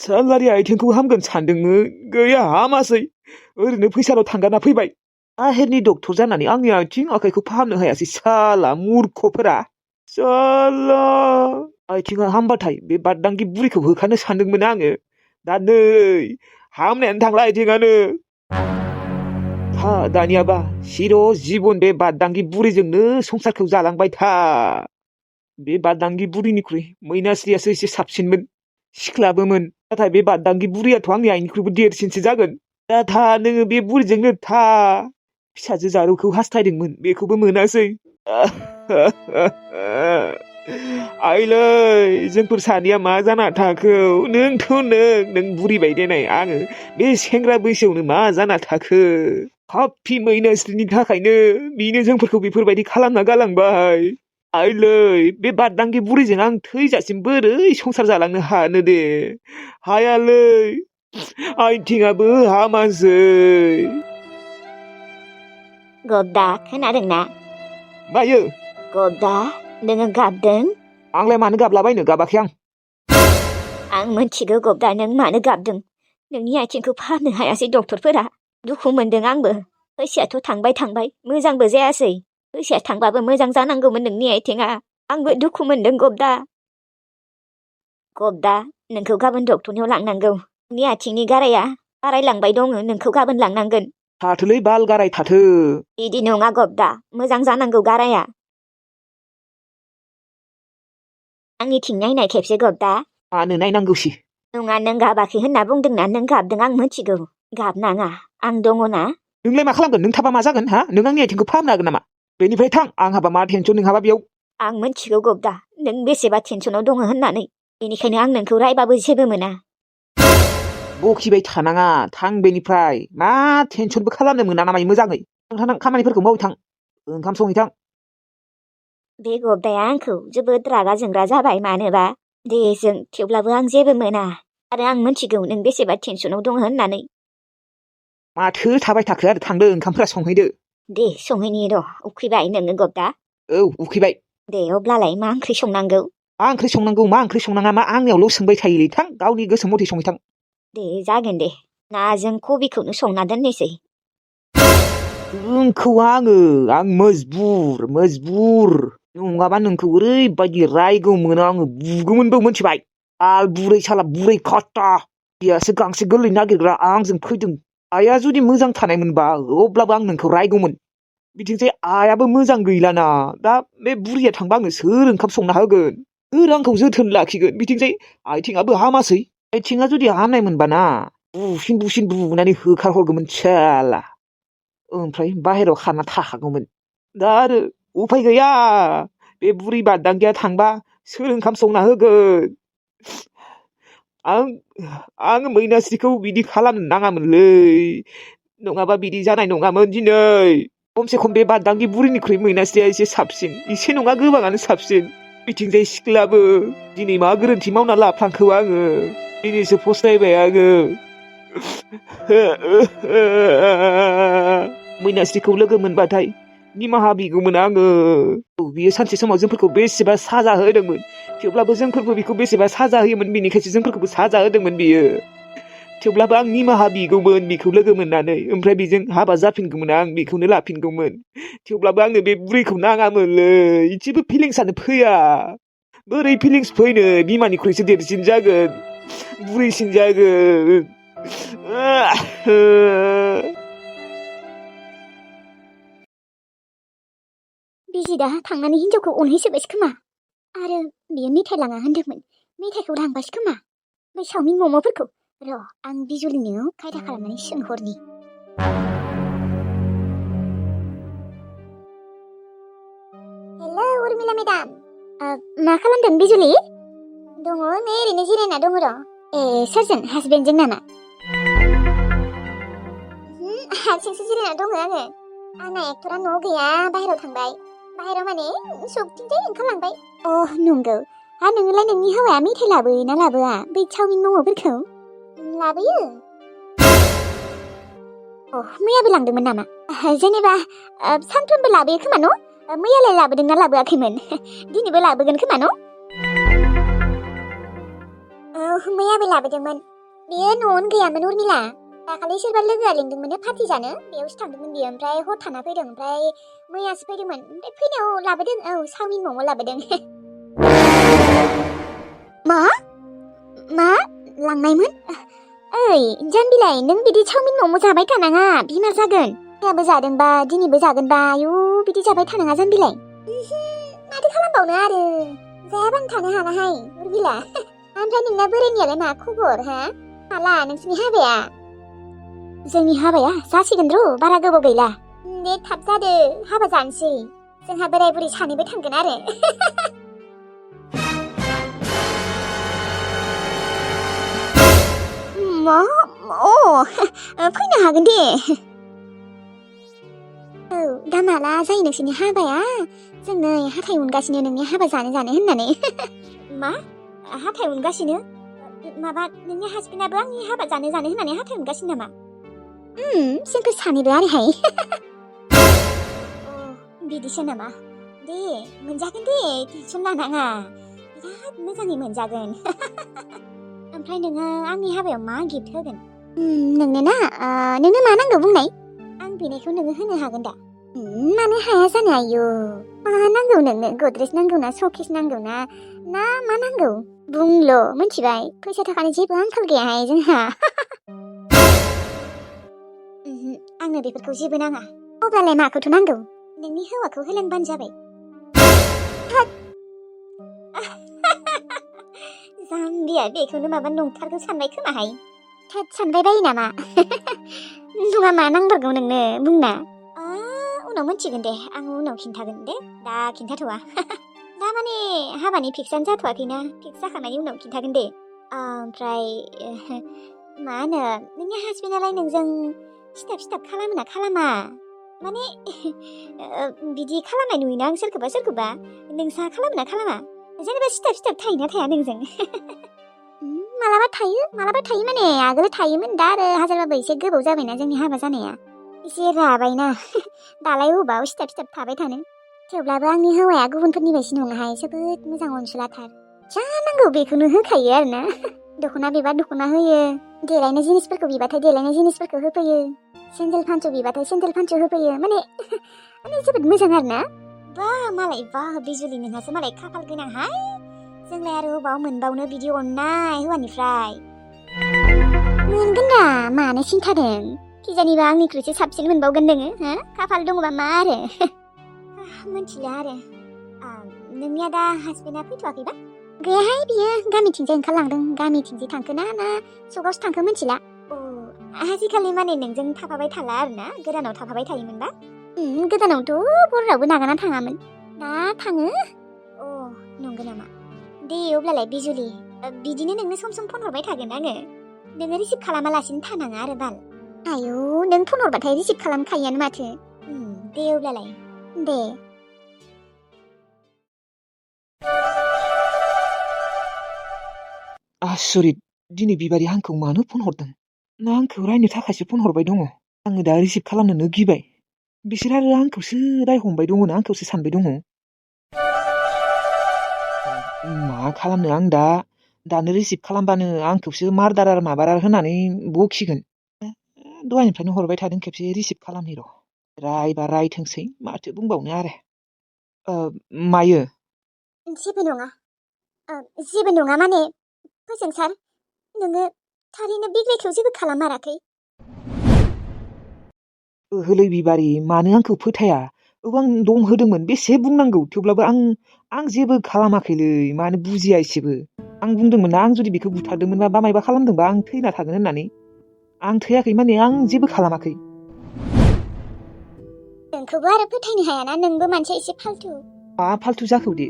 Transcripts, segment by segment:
सालारि आथिंखौ हामगोन सानदोंमोन गैया हामासै ओरैनो फैसाल' थांगारना फैबाय बाहेरनि डक्टर जानानै आंनि आथिं आखाइखौ फाहामनो हायासै साला मूर्खफोरा साला आथिङा हामबाथाय बे बादांगि बुरिखौ होखानो सानदोंमोन आङो दा नै हामनायानो थांला आथिङानो था दानियाबा सिर' जिबन बे बादांगि बुरिजोंनो संसारखौ जालांबाय था बे बादांगि बुरिनिख्रुइ मैनास्रियासो एसे साबसिनमोन सिख्लाबोमोन नाथाय बे बादांगि बुरियाथ' आंनि आइनिख्रुइबो देरसिनसो जागोन दा था नोङो बे बुरिजोंनो था फिसाजो जारौखौ हास्थायदोंमोन बेखौबो मोनासै आइलै जोंफोर सानैया मा जाना थाखो नों बुरिबाय देनाय आङो बे सेंग्रा बैसोआवनो मा जाना थाखो हाफि मैनास्रिनि थाखायनो बिनो जोंफोरखौ बेफोरबायदि खालामना गालांबाय आइलै बे बादांगि बुरिजों आं थैजासिम बोरै संसार जालांनो हानो दे हायालै आथिङाबो हामासै गदा खोनादोंना मायो गदा नोङो गाबदों आंलाय मानो गाबलाबायनो गाबाखै आं मोनथिगौ गदा नों मानो गाबदों नोंनि आथिंखौ फाहामनो हायासै डक्टरफोरा दुखु मोनदों आंबो फैसायाथ' थांबाय मोजांबो जायासै फैसाया थांबाबो मोजां जानांगौमोन नोंनि आथिङा आंबो दुखु मोनदों गदा नोंखौ गाबोन डक्टरनियाव लांनांगौ नोंनि आथिंनि गाराया बारायलांबाय दङ नोंखौ गाबोन लांनांगोन थाथोलै बाल गाराय थाथो बिदि नङा गदा मोजां जानांगौ गाराया आंनिथिं नायनाय खेबसे गदा मानो नायनांगौसि नङा नों गाबाखै होनना बुंदोंना नों गाबदों आं मिथिगौ गाबनाङा आं दङना नोंलाय मा खालामगोन नों थाबा मा जागोन हा नों आंनि आथिंखौ फाहामनो हागोन नामा बेनिफ्राय थां आंहाबा मा टेनसन नोंहाबा बेयाव आं मिथिगौ गदा नों बेसेबा टेनसनाव दङ होननानै बेनिखायनो आं नोंखौ रायबाबो जेबो मोना बखिबाय थानाङा थां बेनिफ्राय मा टेनसनबो खालामनो मोना नामाय मोजाङै थां खामानिफोरखौ मावै थां ओंखाम संहैथां बे गदाया आंखौ जोबोद रागा जोंग्रा जाबाय मानोबा दे जों थेवब्लाबो आं जेबो मोना आरो आं मिथिगौ नों बेसेबा टेनसनाव दङ होननानै माथो थाबाय थाखो आरो थांदो ओंखामफोरा संहैदो दे संहैनि र' उखैबाय नोङो गदा औ उखैबाय दे अब्लालाय मा ओंख्रि संनांगौ मा ओंख्रि संनांगौ मा ओंख्रि संनाङा मा आंनियावल' सोंबाय थायोलै थां गावनि गोसो मथे संहैथां दे जागोन दे नाजों कबिखौनो संना दोननोसै नोंखौ आं मजबुर नङाबा नोंखौ ओरैबायदि रायगौमोन आङो बुगौमोनबो मिथिबाय आल बुरै साला बुरै खाटा बियासो गांसे गोरलै नागिरग्रा आंजों फैदों आइया जुदि मोजां थानायमोनबा अब्लाबो आं नोंखौ रायगौमोन बिथिंजाय आइयाबो मोजां गैलाना दा बे बुरिया थांबा आंनो सोर ओंखाम संना होगोन सोर आंखौ जोथोन लाखिगोन बिथिंजाय आथिङाबो हामासै आथिङा जुदि हामनायमोनबाना बुसिन बुनानै होखारहरगौमोन साला ओमफ्राय बाहेरायाव खारना थाखागौमोन दा आरो उफाय गैया बे बुरि बादांगिया थांबा सोर ओंखाम संना होगोन आं मैनास्रिखौ बिदि खालामनो नाङामोनलै नङाबा बिदि जानाय नङामोन दिनै खमसे खम बे बादांगि बुरिनिख्रुइ मैनास्रिया एसे साबसिन एसे नङा गोबाङानो साबसिन बिथिंजाय सिख्लाबो दिनै मा गोरोन्थि मावना लाफ्लांखौ आङो दिनैसो फस्तायबाय आङो मैनास्रिखौ लोगो मोनबाथाय निमाहा बिगौमोन आङो बियो सानसे समाव जोंफोरखौ बेसेबा साजा होदोंमोन थेवब्लाबो जोंफोरबो बेखौ बेसेबा साजा होयोमोन बेनिखायसो जोंफोरखौबो साजा होदोंमोन बियो थेवब्लाबो आं निमाहा बिगौमोन बिखौ लोगो मोननानै ओमफ्राय बेजों हाबा जाफिनगौमोन आं बेखौनो लाफिनगौमोन थेवब्लाबो आंनो बे बुरैखौ नाङामोनलै इसेबो फिलिंसानो फैया बोरै फिलिंस फैनो बिमानिख्रुइसो देरसिन जागोन बुरैसिन जागोन बिजिदा थांनानै हिन्जावखौ अनहैजोब्बायसो खोमा आरो बियो मेथाइ लाङा होन्दोंमोन मेथाइखौ लांबायसो खोमा बै चावमिन मम'फोरखौ र' आं बिजुलिनियाव खायदा खालामनानै सोंहरनि हेलौ उर्मिला मेडाम मा खालामदों बिजुलि दङ नै ओरैनो जिरायना दङ र' सोरजों हासबेन्डजों नामा हारसिंसो जिरायना दङ आंना एक्टरा न'आव गैया बाहेरायाव थांबाय बाहेरायाव माने सौथिंजाय ओंखारलांबाय नंगौ नोङोलाय नोंनि हौवाया मेथाइ लाबोयो ना लाबोआ बै चावमिन मम'फोरखौ लाबोयो मैयाबो लांदोंमोन नामा जेनेबा सानफ्रोमबो लाबोयो खोमा न' मैयालाय लाबोदोंना लाबोआखैमोन दिनैबो लाबोगोन खोमा न' मैयाबो लाबोदोंमोन बेयो न'आवनो गैयामोन उर्मिला दाखालि सोरबा लोगोआ लिंदोंमोन पार्टि जानो बेयावसो थांदोंमोन बियो ओमफ्राय हर थाना फैदों ओमफ्राय मैयासो फैदोंमोन ओमफ्राय फैनायाव लाबोदों औ चावमिन मम' लाबोदों मा लांनायमोन ओइ जाम्बिलाय नों बिदि चावमिन मम' जाबाय थानाङा बेमार जागोन मैयाबो जादोंबा दिनैबो जागोनबा आयु बिदि जाबाय थानाङा जाम्बिलाय माथो खालामबावनो आरो जायाबानो थानो हानाहाय उर्मिला ओमफ्राय नोंना बोरायनियालाय मा खबर हा माला नोंसिनि हाबाया जोंनि हाबाया जासिगोन र' बारा गोबाव गैला दे थाब जादो हाबा जानोसै जोंहा बोराय बुरै सानैबो थांगोन आरो मा फैनो हागोन दे औ दा माला जायो नोंसोरनि हाबाया जों नै हाथाय उनगासिनो नोंनि हाबा जानो होननानै मा हाथाय उनगासिनो माबा नोंनि हासबेन्डआबो आंनि हाबा जानो होननानै हाथाय उनगासिनो नामा जोंफोर सानैबो आरोहाय बिदिसो नामा दे मोनजागोन दे टेनसन लानाङा बिराद मोजाङै मोनजागोन ओमफ्राय नोङो आंनि हाबायाव मा गिफ्ट होगोन नोंनो ना नोंनो मा नांगौ बुंनाय आं बिनायखौ नोङो होनो हागोन दा मानो हाया जानो आयु मा नांगौ नोंनो गद्रेज नांगौ ना शकेस नांगौ ना मा नांगौ बुंल' मिथिबाय फैसा थाखानि जेबो आंखाल गैयाहाय जोंहा आंनो बेफोरखौ जेबो नाङा अब्लालाय माखौथ' नांगौ नोंनि हौवाखौ होलांबानो जाबाय जाम्बिया बेखौनो माबा नंथारगौ सानबाय खोमाहाय थोद सानबाय बायो नामा नङा मा नांबारगौ नोंनो बुंना उनाव मोनथिगोन दे आं उनाव खिन्थागोन दे दा खिन्थाथ'वा दा माने हाबानि फिक्सआनो जाथ'वाखैना फिक्स जाखांनायनि उनाव खिन्थागोन दे ओमफ्राय मा होनो नोंनि हासबेन्डआलाय नोंजों सिथाब खालामो ना खालामा माने बिदि खालामनाय नुयोना आं सोरखौबा नोंसा खालामो ना खालामा जेनेबा सिथाब थायोना थाया नोंजों मालाबा थायो माने आगोल थायोमोन दा आरो हाजारबाबो एसे गोबाव जाबायना जोंनि हाबा जानाया एसे राबायना दालाय अबाव सिथाब थाबाय थानो थेवब्लाबो आंनि हौवाया गुबुनफोरनि बायदि नङाहाय जोबोद मोजां अनसुलाथार जा नांगौ बेखौनो होखायो आरोना दख'ना बिबा दख'ना होयो देलायनाय जिनिसफोरखौ बिबाथाय देलायनाय जिनिसफोरखौ होफैयो सेन्देल फान्स' बिबाथाय सेन्देल फान्स' होफैयो माने जोबोद मोजां आरोना बा बिजुलि नोंहासो मालाय खाफाल गोनांहाय जोंलाय आरो अबाव मोनबावनो बिदि अननाय हौवानिफ्राय मोनगोन दा मानो सिन्थादों खिजानिबा आंनिख्रुइसो साबसिन मोनबावगोन नोङो हो खाफाल दङबा मा आरो मोनथिला आरो नोंनिया दा हासबेन्डआ फैथ'वाखैबा गैयाहाय बियो गामिथिंजाय ओंखारलांदों गामिथिंजाय थांखो ना सकावसो थांखो मोनथिला आजिखालि माने नोंजों थाफाबाय थाला आरोना गोदानाव थाफाबाय थायोमोनबा गोदानावथ' बर'रावबो नागारना थाङामोन दा थाङो नंगौ नामा दे अब्लालाय बिजुलि बिदिनो नोंनो सम फन हरबाय थागोन आङो नोङो रिसिभ खालामालासिनो थानाङा आरो बाल आयौ नों फन हरबाथाय रिसिभ खालामखायोआनो माथो दे अब्लालाय दे आसरित दिनै बिबारि आंखौ मानो फन हरदों ना आंखौ रायनो थाखायसो फन हरबाय दङ आङो दा रिसिभ खालामनोनो गिबाय बिसोर आरो आंखौसो रायहंबाय दङ ना आंखौसो सानबाय दङ मा खालामनो आं दानो रिसिभ खालामबानो आंखौसो मार्दारार माबारार होनानै बखिगोन दहायनिफ्रायनो हरबाय थादों खेबसे रिसिभ खालामनि र' रायबा रायथोंसै माथो बुंबावनो आरो मायो जेबो नङा माने फोजों सार नोङो थारैनो बिग्रायखौ जेबो खालामाराखै ओहोलै बिबारि मानो आंखौ फोथाया आं दम होदोंमोन बेसे बुंनांगौ थेवब्लाबो आं जेबो खालामाखैलै मानो बुजिया एसेबो आं बुंदोंमोन ना आं जुदि बेखौ बुथारदोंमोनबा बा मायबा खालामदोंबा आं थैना थागोन होननानै आं थैयाखै माने आं जेबो खालामाखै नोंखौबो आरो फोथायनो हायाना नोंबो मानसिया एसे फालतु मा फालतु जाखौ दे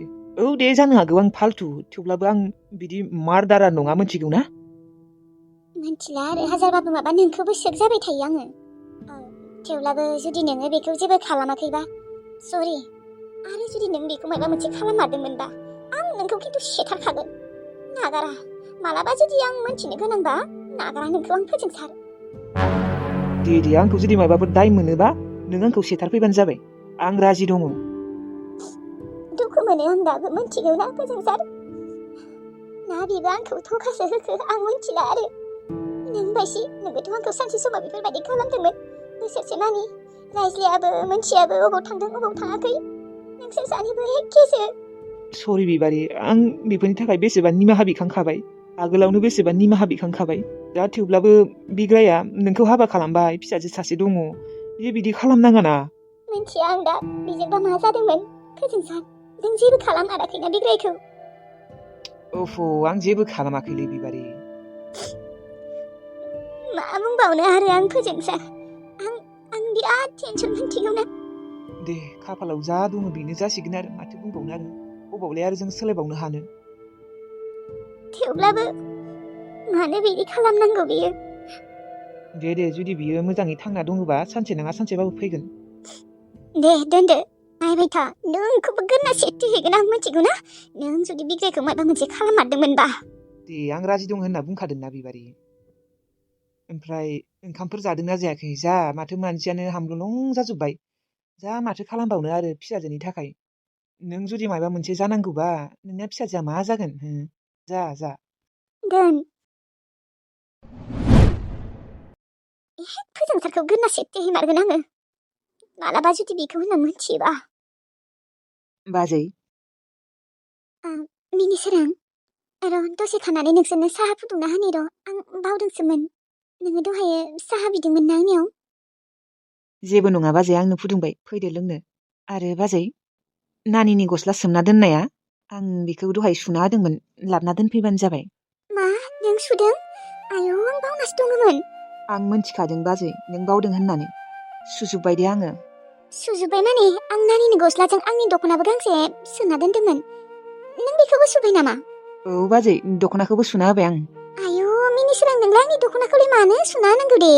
दे जानो हागौ आं फालतु थेवब्लाबो आं बिदि मार्दारार नङा मोनथिगौ ना मिथिला आरो हाजारबाबो माबा नोंखौबो सोक जाबाय थायो आङो थेवब्लाबो जुदि नोङो बेखौ जेबो खालामाखैबा सरि आरो जुदि नों बेखौ माबा मोनसे खालाममारदोंमोनबा आं नोंखौ खिन्थु सेथारखागोन नागारा मालाबा जुदि आं मोनथिनो गोनांबा नागारा नोंखौ आं फोजोंसार दे आंखौ जुदि माबाफोर दाय मोनोबा नों आंखौ सेथारफैबानो जाबाय आं राजि दङ दुखु मोनो आं दाबो मोनथिगौ ना फोजोंसार ना बेबो आंखौ थखासो होखो आं मोनथिला आरो बायसि नोंबोथ' आंखौ सानसे समाव बेफोरबायदि खालामदोंमोन बोसोरसे मानि रायज्लायाबो मोनथियाबो अबाव थांदों अबाव थाङाखै नोंसोर सानैबो एखेसो सरि बिबारि आं बेफोरनि थाखाय बेसेबा निमाहा बिखांखाबाय आगोलावनो बेसेबा निमाहा बिखांखाबाय दा थेवब्लाबो बिग्राया नोंखौ हाबा खालामबाय फिसाजो सासे दङ बियो बिदि खालामनाङाना मिन्थिया आं दा बेजोंबा मा जादोंमोन फोजोंसार नों जेबो खालामाराखैना बिग्रायखौ ओफ आं जेबो खालामाखैलै बिबारि मा बुंबावनो आरो आं फोजोंसार आं बिराद टेनसन मोनथिगौना दे खाफालाव जा दङ बेनो जासिगोन आरो माथो बुंबावनो आरो अबावलाय आरो जों सोलायबावनो हानो थेवब्लाबो मानो बिदि खालामनांगौ बियो दे जुदि बियो मोजाङै थांना दङबा सानसे नङा सानसेबाबो फैगोन दे दोनदो नायबाय था नोंखौबो गोरना सेथि हैगोन आं मिथिगौ ना नों जुदि बिग्रायखौ माबा मोनसे खालामारदोंमोनबा दे आं राजि दं होनना बुंखादोंना बिबारि ओमफ्राय ओंखामफोर जादोंना जायाखै जा माथो मानसियानो हामल'लं जाजोब्बाय जा माथो खालामबावनो आरो फिसाजोनि थाखाय नों जुदि माबा मोनसे जानांगौबा नोंना फिसाजोआ मा जागोन जा दोन फोजोंसारखौ गोरना सेथि हैमारगोन आङो मालाबा जुदि बेखौ होनना मिथियोबा बाजै मिनि सोरां र' दसे थानानै नोंसोरनो साहा फुदुंना होनि र' आं बावदोंसोमोन नोङो दहायो साहा बिदोंमोन ना आंनियाव जेबो नङा बाजै आंनो फुदुंबाय फैदो लोंनो आरो बाजै नानिनि गस्ला सोमना दोननाया आं बेखौ दहाय सुना होदोंमोन लाबना दोनफैबानो जाबाय मा नों सुदों आयौ आं बावनासो दङमोन आं मोनथिखादों बाजै नों बावदों होननानै सुजोब्बाय दे आङो सुजोब्बाय माने आं नानिनि गस्लाजों आंनि दख'नाबो गांसे सोना दोनदोंमोन नों बेखौबो सुबाय नामा औ बाजै दख'नाखौबो सुना होबाय आं आयौ मिनिसोरां नोंलाय आंनि दख'नाखौलाय मानो सुना होनांगौ दे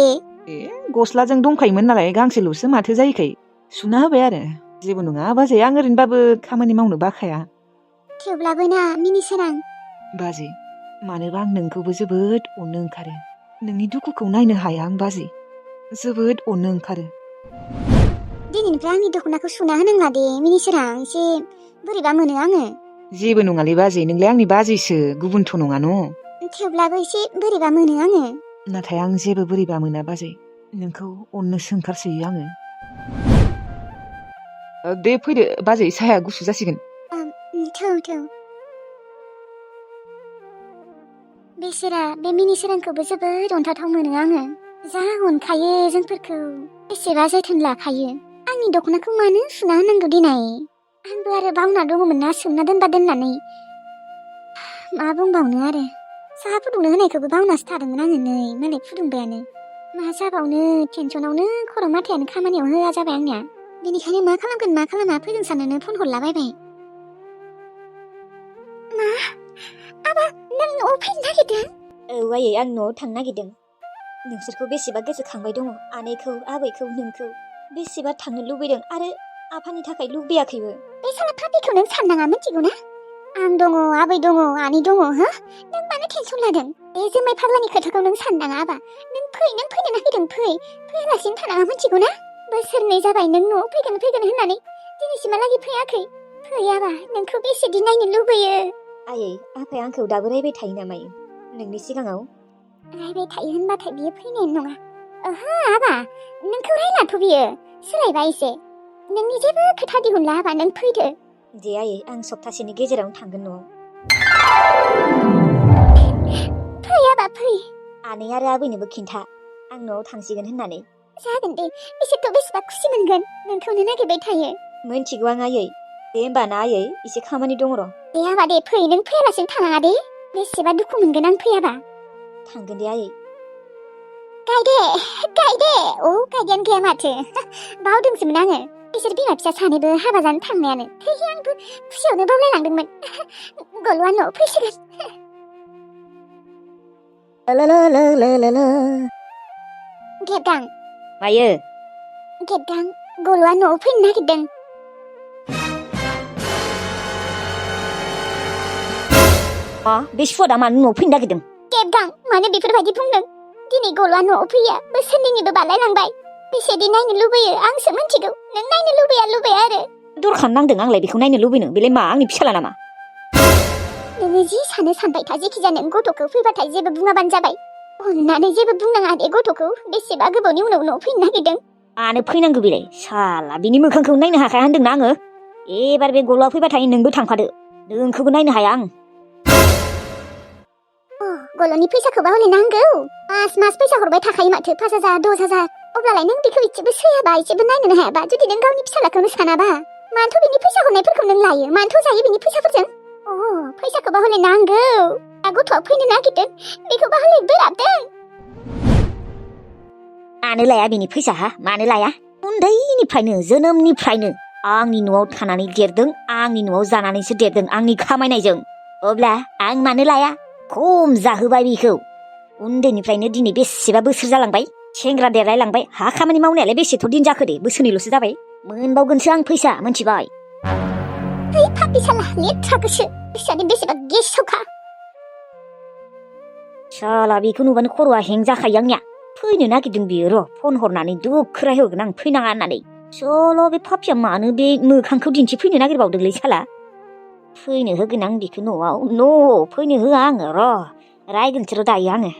ए गस्लाजों दंखायोमोन नालाय गांसेल'सो माथो जायोखै सुना होबाय आरो जेबो नङा बाजै आं ओरैनोबाबो खामानि मावनो बाखाया थेवब्लाबो ना मिनिसोरां बाजै मानोबा आं नोंखौबो जोबोद अननो ओंखारो नोंनि दुखुखौ नायनो हाया आं बाजै जोबोद अननो ओंखारो दिनैनिफ्राय आंनि दख'नाखौ सुना होनांला दे मिनिसोरां एसे बोरैबा मोनो आङो जेबो नङालै बाजै नोंलाय आंनि बाजैसो गुबुनथ' नङा न' थेवब्लाबो एसे बोरैबा मोनो आङो नाथाय आं जेबो बोरैबा मोना बाजै नोंखौ अननोसो ओंखारसोयो आङो दे फैदो बाजै साहाया गुसु जासिगोन थौ बेसेरा बे मिनिसोरांखौबो जोबोद अनथावथाव मोनो आङो जा अनखायो जोंफोरखौ बेसेबा जोथोन लाखायो आंनि दख'नाखौ मानो सुना होनांगौ दिनै आंबो आरो बावना दङमोन ना सोमना दोनबा दोननानै मा बुंबावनो आरो साहा फुदुंनो होनायखौबो बावनासो थादोंमोन आङो नै मालाय फुदुंबायानो मा जाबावनो टेनसनावनो खर' माथायानो खामानियाव होआ जाबाय आंनिया बेनिखायनो मा खालामगोन मा खालामा फोजोंसारनोनो फन हरलाबायबाय मा आबा नों न'आव फैनो नागिरदों औ आयै आं न'आव थांनो नागिरदों नोंसोरखौ बेसेबा गोसोखांबाय दङ आनैखौ आबैखौ नोंखौ बेसेबा थांनो लुबैदों आरो आफानि थाखाय लुबैयाखैबो बे साला फापिखौ नों साननाङा मिथिगौ ना आं दङ आबै दङ आनै दङ हो नों मानो टेनसन लादों बे जोमाय फाग्लानि खोथाखौ नों साननाङा आबा नों फैनो नागिरदों फैयालासिनो थानाङा मिथिगौ ना बोसोरनै जाबाय नों न'आव फैगोन होननानै दिनैसिमहालागै फैयाखै फैयाबा नोंखौ बेसेदि नायनो लुबैयो आयै आफाया आंखौ दाबो रायबाय थायो नामायो नोंनि सिगाङाव रायबाय थायो होनबाथाय बियो फैनायानो नङा ओहो आबा नोंखौ रायलाथ' बियो सोलायबाय एसे नोंनि जेबो खोथा दिहुनला आबा नों फैदो दे आयै आं सप्तासेनि गेजेरावनो थांगोन न'आव फै आबा फै आनै आरो आबैनोबो खिन्था आं न'आव थांसिगोन होननानै जागोन दे बिसोरथ' बेसेबा खुसि मोनगोन नोंखौनो नागिरबाय थायो मोनथिगौ आं आयै दे होमबा ना आयै एसे खामानि दङ र' दे आबा दे फै नों फैयालासिनो थानाङा दे बेसेबा दुखु मोनगोन आं फैयाबा थांगोन दे आयै गायदे औ गायदेयानो गैया माथो बावदोंसोमोन आङो बिसोर बिमा फिसा सानैबो हाबा जानो थांनायानो आंबो खुसियावनो बावलायलांदोंमोन गल'आ न'आव फैसिगोन गेबगां मायो गेबगां गल'आ न'आव फैनो नागिरदों बे सुवादा मानो न'आव फैनो नागिरदों गेबगां मानो बेफोरबायदि बुंदों दिनै गल'आ न'आव फैया बोसोरनैनिबो बारलायलांबाय बेसेदि नायनो लुबैयो आंसो मिथिगौ नों नायनो लुबैया आरो दरखार नांदों आंलाय बेखौ नायनो लुबैनो बेलाय मा आंनि फिसाला नामा नोङो जि सानो सानबाय था जेखिजाया नों गथ'खौ फैबाथाय जेबो बुङाबानो जाबाय अन्नानै जेबो बुंनाङा दे गथ'खौ बेसेबा गोबावनि उनाव न'आव फैनो नागिरदों मानो फैनांगौ बेलाय साला बिनि मोखांखौ नायनो हाखाया होनदोंना आङो एबार बे गल'आ फैबाथाय नोंबो थांफादो नोंखौबो नायनो हाया आं गल'नि फैसाखौबा हले नांगौ मास फैसा हरबाय थाखायो माथो 5,000 10,000 अब्लालाय नों बेखौ इसेबो सैयाबा इसेबो नायनोनो हायाबा जुदि नों गावनि फिसालाखौनो सानाबा मानोथ' बिनि फैसा हरनायफोरखौ नों लायो मानोथ' जायो बिनि फैसाफोरजों फैसाखौबा हले नांगौ दा गथ'आ फैनो नागिरदों बेखौबा हले बोराबदों मानो लाया बिनि फैसा हा मानो लाया उन्दैनिफ्रायनो जोनोमनिफ्रायनो आंनि न'आव थानानै देरदों आंनि न'आव जानानैसो देरदों आंनि खामायनायजों अब्ला आं मानो लाया खम जाहोबाय बेखौ उन्दैनिफ्रायनो दिनै बेसेबा बोसोर जालांबाय सेंग्रा देरलायलांबाय हा खामानि मावनायालाय बेसेथ' दिन जाखो दे बोसोरनैल'सो जाबाय मोनबावगोनसो आं फैसा मोनथिबाय है फापि साला लेथ्रा गोसो गोसोआनो बेसेबा गेसावखा साला बेखौ नुबानो खर'आ हें जाखायो आंनिया फैनो नागिरदों बियो र' फन हरनानै दुखु रायहोगोन आं फैनाङा होननानै सल' बे पापिया मानो बे मोखांखौ दिन्थिफैनो नागिरबावदोंलै साला फैनो होगोन आं बेखौ न'आव फैनो होआ आङो र' रायगोनसो र' दायो आङो